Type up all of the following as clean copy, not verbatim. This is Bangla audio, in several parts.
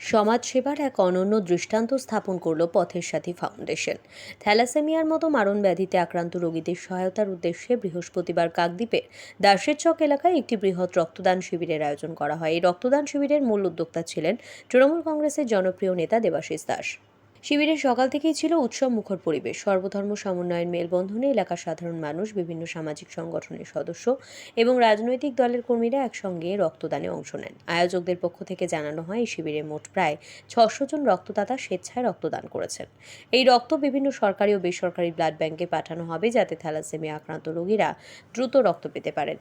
সমাজসেবার এক অনন্য দৃষ্টান্ত স্থাপন করল পথের সাথী ফাউন্ডেশন। থ্যালাসেমিয়ার মতো মারণ ব্যাধিতে আক্রান্ত রোগীদের সহায়তার উদ্দেশ্যে বৃহস্পতিবার কাকদ্বীপের দাসের চক এলাকায় একটি বৃহৎ রক্তদান শিবিরের আয়োজন করা হয়। এই রক্তদান শিবিরের মূল উদ্যোক্তা ছিলেন তৃণমূল কংগ্রেসের জনপ্রিয় নেতা দেবাশিস দাস। শিবিরের সকাল থেকেই ছিল উৎসব মুখর পরিবেশ। সর্বধর্ম সমন্বয়ের মেলবন্ধনে এলাকার সাধারণ মানুষ, বিভিন্ন সামাজিক সংগঠনের সদস্য এবং রাজনৈতিক দলের কর্মীরা একসঙ্গে রক্তদানে অংশ নেন। আয়োজকদের পক্ষ থেকে জানানো হয়, এই শিবিরে মোট প্রায় 600 জন রক্তদাতা স্বেচ্ছায় রক্তদান করেছেন। এই রক্ত বিভিন্ন সরকারি ও বেসরকারি ব্লাড ব্যাংকে পাঠানো হবে, যাতে থ্যালাসেমিয়া আক্রান্ত রোগীরা দ্রুত রক্ত পেতে পারেন।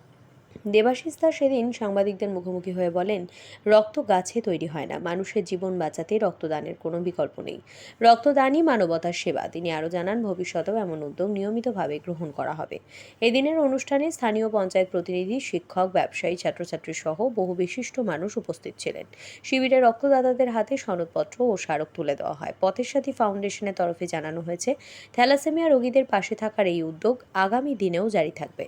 দেবাশিস দাস সেদিন সাংবাদিকদের মুখোমুখি হয়ে বলেন, রক্ত গাছে তৈরি হয় না, মানুষের জীবন বাঁচাতে রক্তদানের কোনো বিকল্প নেই। রক্তদানই মানবতার সেবা। তিনি আরও জানান, ভবিষ্যতেও এমন উদ্যোগ নিয়মিতভাবে গ্রহণ করা হবে। এদিনের অনুষ্ঠানে স্থানীয় পঞ্চায়েত প্রতিনিধি, শিক্ষক, ব্যবসায়ী, ছাত্রছাত্রী সহ বহু বিশিষ্ট মানুষ উপস্থিত ছিলেন। শিবিরে রক্তদাতাদের হাতে সনদপত্র ও স্মারক তুলে দেওয়া হয়। পথের সাথী ফাউন্ডেশনের তরফে জানানো হয়েছে, থ্যালাসেমিয়া রোগীদের পাশে থাকার এই উদ্যোগ আগামী দিনেও জারি থাকবে।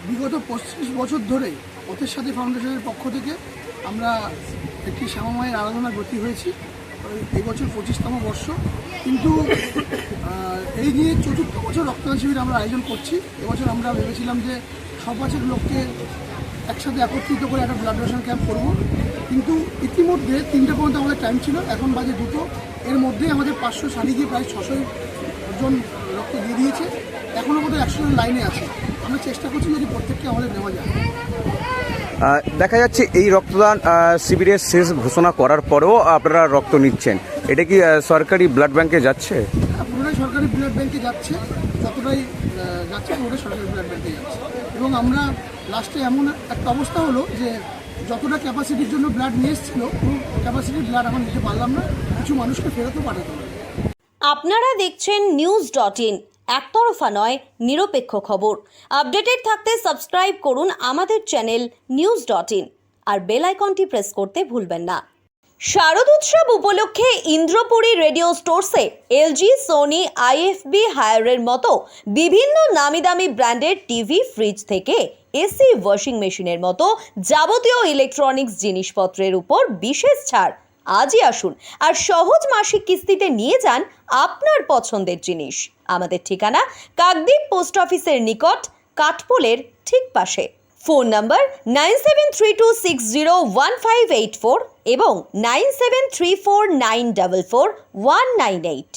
বিগত 25 বছর ধরে পথের সাথী ফাউন্ডেশনের পক্ষ থেকে আমরা একটি শ্যামামায়ের আরাধনা ব্রতী হয়েছি। এই বছর 25তম বর্ষ, কিন্তু এই নিয়ে 4র্থ বছর রক্তদান শিবির আমরা আয়োজন করছি। এবছর আমরা ভেবেছিলাম যে সব বছর লোককে একসাথে একত্রিত করে একটা ব্লাড ডোনেশন ক্যাম্প করব, কিন্তু ইতিমধ্যে 3টে পর্যন্ত আমাদের টাইম ছিল, এখন বাজে 2টো। এর মধ্যেই আমাদের 500 ছাড়িয়ে গিয়ে প্রায় 600 জন রক্ত দিয়ে দিয়েছে। এখনও বোধহয় 100 জন লাইনে আছে। আমরা চেষ্টা করছি যদি প্রত্যেককে আমাদের নেওয়া যায়। দেখা যাচ্ছে এই রক্তদান শিবিরের শেষ ঘোষণা করার পরেও আপনারা রক্ত নিচ্ছেন, এটা কি সরকারি ব্লাড ব্যাংকে যাচ্ছে? পুরোটাই সরকারি ব্লাড ব্যাংকে যাচ্ছে, যতটাই যাচ্ছে পুরোটাই সরকারি ব্লাড ব্যাংকে যাচ্ছে। এবং আমরা লাস্টে এমন একটা অবস্থা হলো যে যতটা ক্যাপাসিটির জন্য ব্লাড নিয়ে এসেছিল, পুরো ক্যাপাসিটির ব্লাড এখন নিতে পারলাম না, কিছু মানুষকে ফেরতও পাঠাতে হবে। আপনারা দেখছেন news.in, একতরফা নয়, নিরপেক্ষ খবর। আপডেটেড থাকতে সাবস্ক্রাইব করুন আমাদের চ্যানেল news.in আর বেল আইকনটি প্রেস করতে ভুলবেন না। শারদ উৎসব উপলক্ষে ইন্দ্রপুরী রেডিও স্টোরসে এলজি, সোনি, আইএফবি, হায়ারের মতো বিভিন্ন নামি দামি ব্র্যান্ডের টিভি, ফ্রিজ থেকে এসি, ওয়াশিং মেশিনের মতো যাবতীয় ইলেকট্রনিক্স জিনিসপত্রের উপর বিশেষ ছাড়। আজই আসুন আর সহজ মাসিক কিস্তিতে নিয়ে যান আপনার পছন্দের জিনিস। আমাদের ঠিকানা কাকদ্বীপ পোস্ট অফিসের নিকট, কাঠপোলের ঠিক পাশে। ফোন নাম্বার 9732601584 এবং 9734944198।